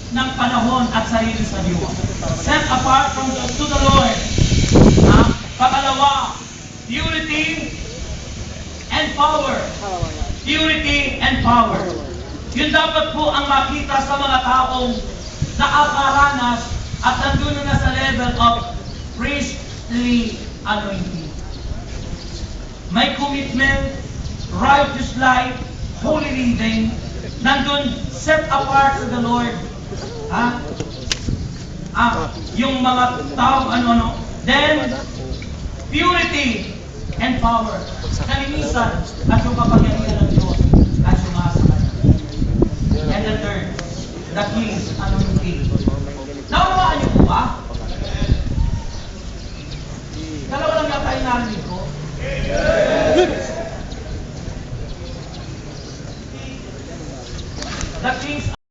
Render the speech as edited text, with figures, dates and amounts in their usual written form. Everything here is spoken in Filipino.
ng panahon at sarili sa Diyos. Set apart to the Lord. Pangalawa, purity and power. Purity and power. Yun dapat po ang makita sa mga taong nakakaranas at nandun na sa level of priestly anointing. May commitment, righteous life, holy living, nandun set apart to the Lord. Yung mga tao, then, purity and power. Kalinisan at yung kapangyarihan ng Diyos at sumasa. And the third, the King, anointing.